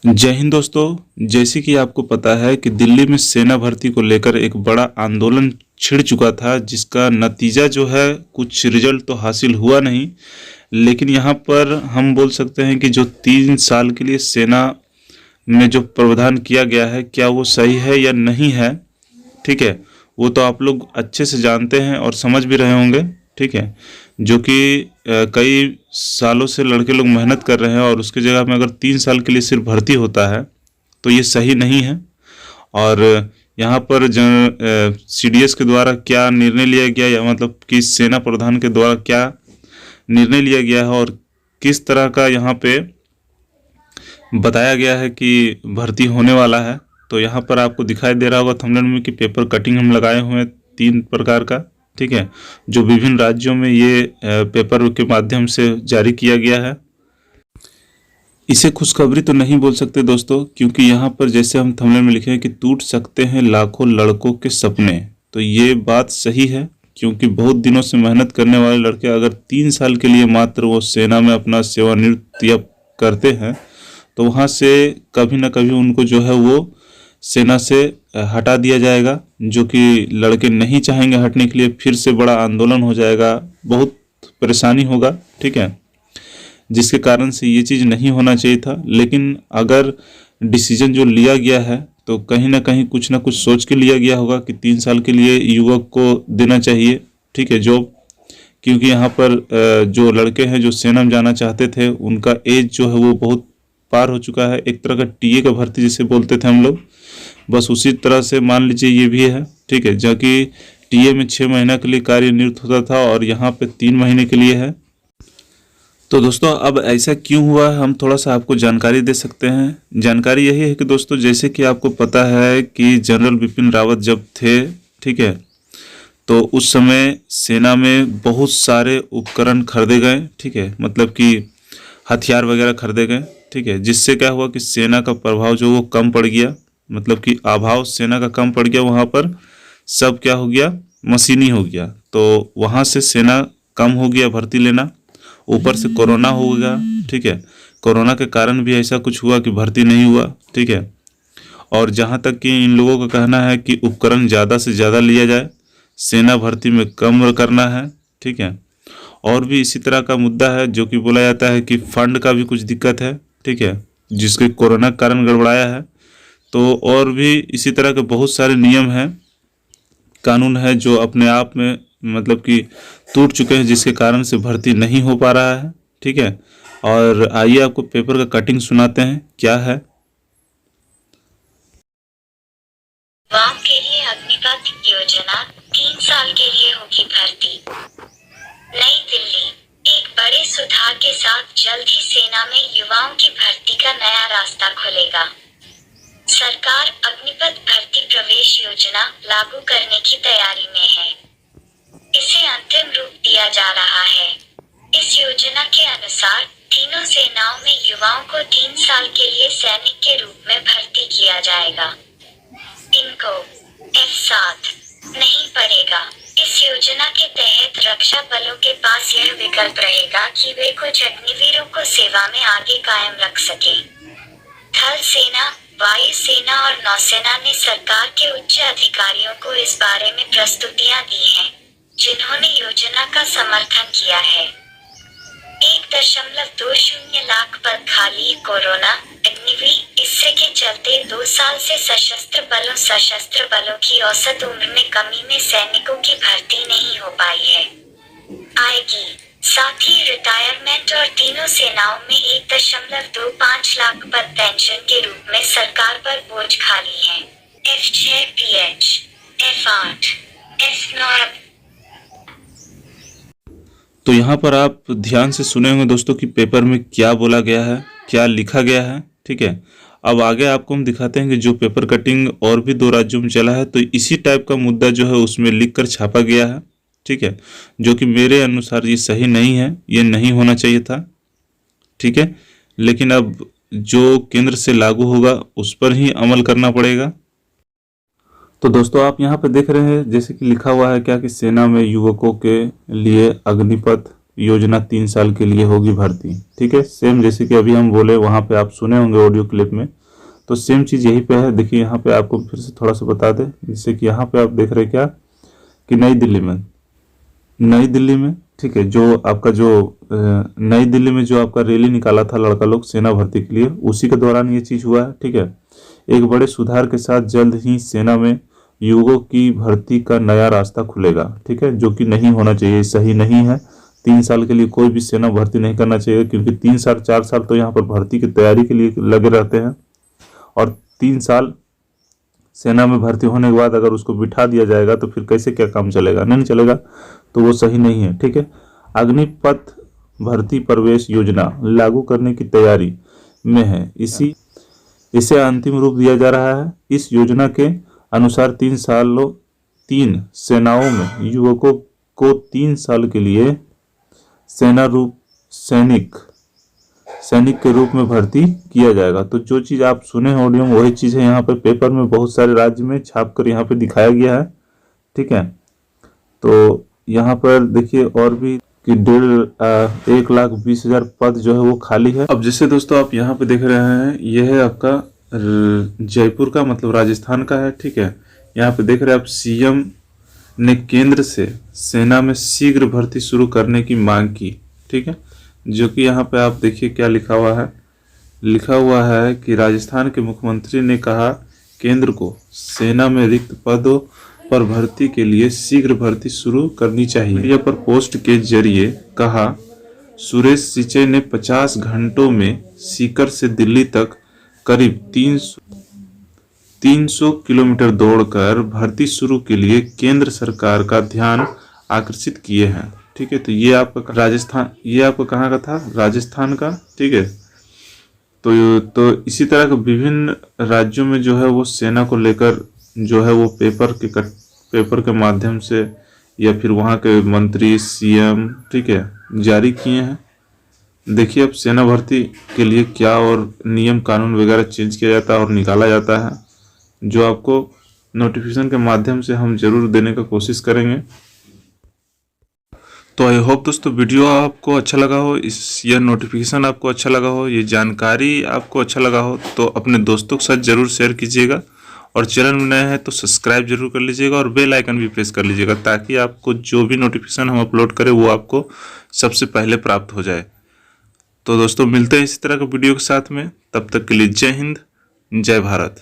जय हिंद दोस्तों। जैसे कि आपको पता है कि दिल्ली में सेना भर्ती को लेकर एक बड़ा आंदोलन छिड़ चुका था, जिसका नतीजा जो है कुछ रिजल्ट तो हासिल हुआ नहीं। लेकिन यहाँ पर हम बोल सकते हैं कि जो 3 साल के लिए सेना में जो प्रावधान किया गया है, क्या वो सही है या नहीं है। ठीक है, वो तो आप लोग अच्छे से जानते हैं और समझ भी रहे होंगे। ठीक है, जो कि कई सालों से लड़के लोग मेहनत कर रहे हैं और उसकी जगह में अगर 3 साल के लिए सिर्फ भर्ती होता है तो ये सही नहीं है। और यहाँ पर CDS के द्वारा क्या निर्णय लिया गया, या मतलब कि सेना प्रधान के द्वारा क्या निर्णय लिया गया है और किस तरह का यहाँ पे बताया गया है कि भर्ती होने वाला है। तो यहाँ पर आपको दिखाई दे रहा होगा थंबनेल में कि पेपर कटिंग हम लगाए हुए हैं 3 प्रकार का। ठीक है, जो विभिन्न राज्यों में ये पेपर के माध्यम से जारी किया गया है। इसे खुशखबरी तो नहीं बोल सकते दोस्तों, क्योंकि यहाँ पर जैसे हम थंबनेल में लिखे हैं कि टूट सकते हैं लाखों लड़कों के सपने। तो ये बात सही है, क्योंकि बहुत दिनों से मेहनत करने वाले लड़के अगर 3 साल के लिए मात्र वो सेना में अपना सेवानिवृत्ति करते हैं तो वहाँ से कभी ना कभी उनको जो है वो सेना से हटा दिया जाएगा, जो कि लड़के नहीं चाहेंगे हटने के लिए। फिर से बड़ा आंदोलन हो जाएगा, बहुत परेशानी होगा। ठीक है, जिसके कारण से ये चीज़ नहीं होना चाहिए था। लेकिन अगर डिसीजन जो लिया गया है तो कहीं ना कहीं कुछ ना कुछ सोच के लिया गया होगा कि 3 साल के लिए युवक को देना चाहिए। ठीक है, जॉब, क्योंकि यहाँ पर जो लड़के हैं जो सेना में जाना चाहते थे उनका एज जो है वो बहुत पार हो चुका है। एक तरह का टीए का भर्ती जिसे बोलते थे हम लोग, बस उसी तरह से मान लीजिए ये भी है। ठीक है, जो कि टीए में 6 महीना के लिए कार्यनिरत होता था और यहाँ पे 3 महीने के लिए है। तो दोस्तों अब ऐसा क्यों हुआ है, हम थोड़ा सा आपको जानकारी दे सकते हैं। जानकारी यही है कि दोस्तों, जैसे कि आपको पता है कि जनरल बिपिन रावत जब थे, ठीक है, तो उस समय सेना में बहुत सारे उपकरण खरीदे गए। ठीक है, मतलब कि हथियार वगैरह खरीदे गए। ठीक है, जिससे क्या हुआ कि सेना का प्रभाव जो वो कम पड़ गया, मतलब कि अभाव सेना का कम पड़ गया। वहाँ पर सब क्या हो गया, मशीनी हो गया। तो वहाँ से सेना कम हो गया भर्ती लेना, ऊपर से कोरोना हो गया। ठीक है, कोरोना के कारण भी ऐसा कुछ हुआ कि भर्ती नहीं हुआ। ठीक है, और जहाँ तक कि इन लोगों का कहना है कि उपकरण ज़्यादा से ज़्यादा लिया जाए, सेना भर्ती में कम करना है। ठीक है, और भी इसी तरह का मुद्दा है जो कि बोला जाता है कि फंड का भी कुछ दिक्कत है। ठीक है, जिसके कोरोना के कारण गड़बड़ाया है। तो और भी इसी तरह के बहुत सारे नियम हैं, कानून है जो अपने आप में मतलब कि टूट चुके हैं, जिसके कारण से भर्ती नहीं हो पा रहा है। ठीक है, और आइए आपको पेपर का कटिंग सुनाते हैं क्या है। युवाओं के लिए अग्निपथ योजना 3 साल के लिए होगी भर्ती। नई दिल्ली, एक बड़े सुधार के साथ जल्द ही सेना में युवाओं की भर्ती का नया रास्ता खुलेगा। सरकार अग्निपथ भर्ती प्रवेश योजना लागू करने की तैयारी में है। इसे अंतिम रूप दिया जा रहा है। इस योजना के अनुसार तीनों सेनाओं में युवाओं को 3 साल के लिए सैनिक के रूप में भर्ती किया जाएगा। इनको F7 नहीं पड़ेगा। इस योजना के तहत रक्षा बलों के पास यह विकल्प रहेगा कि वे कुछ अग्निवीरों को सेवा में आगे कायम रख सकें। थल सेना, वायु सेना और नौसेना ने सरकार के उच्च अधिकारियों को इस बारे में प्रस्तुतियां दी हैं, जिन्होंने योजना का समर्थन किया है। 1.20 लाख पद खाली। कोरोना, अग्निवीर, इससे के चलते 2 साल से सशस्त्र बलों की औसत उम्र में कमी में सैनिकों की भर्ती नहीं हो पाई है। आएगी। साथ ही रिटायरमेंट और तीनों सेनाओं में 1.25 लाख पद पेंशन के रूप में सरकार पर बोझ खाली है। F6 PH, F8, F9। तो यहाँ पर आप ध्यान से सुने होंगे दोस्तों कि पेपर में क्या बोला गया है, क्या लिखा गया है। ठीक है, अब आगे आपको हम दिखाते हैं कि जो पेपर कटिंग और भी 2 राज्यों में चला है, तो इसी टाइप का मुद्दा जो है उसमें लिखकर छापा गया है। ठीक है, जो कि मेरे अनुसार ये सही नहीं है, ये नहीं होना चाहिए था। ठीक है, लेकिन अब जो केंद्र से लागू होगा उस पर ही अमल करना पड़ेगा। तो दोस्तों आप यहाँ पे देख रहे हैं जैसे कि लिखा हुआ है क्या कि सेना में युवकों के लिए अग्निपथ योजना 3 साल के लिए होगी भर्ती। ठीक है, सेम जैसे कि अभी हम बोले, वहाँ पे आप सुने होंगे ऑडियो क्लिप में, तो सेम चीज़ यहीं पे है। देखिए यहाँ पे आपको फिर से थोड़ा सा बता दें, जैसे कि यहाँ पे आप देख रहे क्या कि नई दिल्ली में ठीक है, जो आपका जो नई दिल्ली में जो आपका रैली निकाला था लड़का लोग सेना भर्ती के लिए, उसी के दौरान ये चीज़ हुआ है। ठीक है, एक बड़े सुधार के साथ जल्द ही सेना में युवकों की भर्ती का नया रास्ता खुलेगा। ठीक है, जो कि नहीं होना चाहिए, सही नहीं है। 3 साल के लिए कोई भी सेना भर्ती नहीं करना चाहिए, क्योंकि 3 साल 4 साल तो यहाँ पर भर्ती की तैयारी के लिए लगे रहते हैं, और 3 साल सेना में भर्ती होने के बाद अगर उसको बिठा दिया जाएगा तो फिर कैसे क्या काम चलेगा, नहीं चलेगा, तो वो सही नहीं है। ठीक है, अग्निपथ भर्ती प्रवेश योजना लागू करने की तैयारी में है, इसे अंतिम रूप दिया जा रहा है। इस योजना के अनुसार 3 सेनाओं में युवकों को 3 साल के लिए सैनिक के रूप में भर्ती किया जाएगा। तो जो चीज़ आप सुने हैं ऑडियो में, वही चीज़ है यहाँ पर पेपर में बहुत सारे राज्य में छाप कर यहाँ पे दिखाया गया है। ठीक है, तो यहाँ पर देखिए और भी कि 1,20,000 पद जो है वो खाली है। अब जैसे दोस्तों आप यहाँ पे देख रहे हैं, यह है आपका जयपुर का, मतलब राजस्थान का है। ठीक है, यहाँ पे देख रहे हैं आप, सीएम ने केंद्र से सेना में शीघ्र भर्ती शुरू करने की मांग की। ठीक है, जो कि यहाँ पे आप देखिए क्या लिखा हुआ है कि राजस्थान के मुख्यमंत्री ने कहा केंद्र को सेना में रिक्त पदों पर भर्ती के लिए शीघ्र भर्ती शुरू करनी चाहिए। मीडिया पर पोस्ट के जरिए कहा, सुरेश सिचई ने 50 घंटों में सीकर से दिल्ली तक करीब 300 किलोमीटर दौड़कर भर्ती शुरू के लिए केंद्र सरकार का ध्यान आकर्षित किए हैं। ठीक है, तो ये आपका कहाँ का था, राजस्थान का। ठीक है, तो इसी तरह के विभिन्न राज्यों में जो है वो सेना को लेकर जो है वो पेपर के माध्यम से या फिर वहाँ के मंत्री, सीएम, ठीक है, जारी किए हैं। देखिए अब सेना भर्ती के लिए क्या और नियम कानून वगैरह चेंज किया जाता है और निकाला जाता है, जो आपको नोटिफिकेशन के माध्यम से हम जरूर देने का कोशिश करेंगे। तो आई होप दोस्तों वीडियो आपको अच्छा लगा हो, यह नोटिफिकेशन आपको अच्छा लगा हो, ये जानकारी आपको अच्छा लगा हो, तो अपने दोस्तों के साथ ज़रूर शेयर कीजिएगा, और चैनल में नए हैं तो सब्सक्राइब जरूर कर लीजिएगा और बेल आइकन भी प्रेस कर लीजिएगा, ताकि आपको जो भी नोटिफिकेशन हम अपलोड करें वो आपको सबसे पहले प्राप्त हो जाए। तो दोस्तों मिलते हैं इसी तरह के वीडियो के साथ में, तब तक के लिए जय हिंद, जय भारत।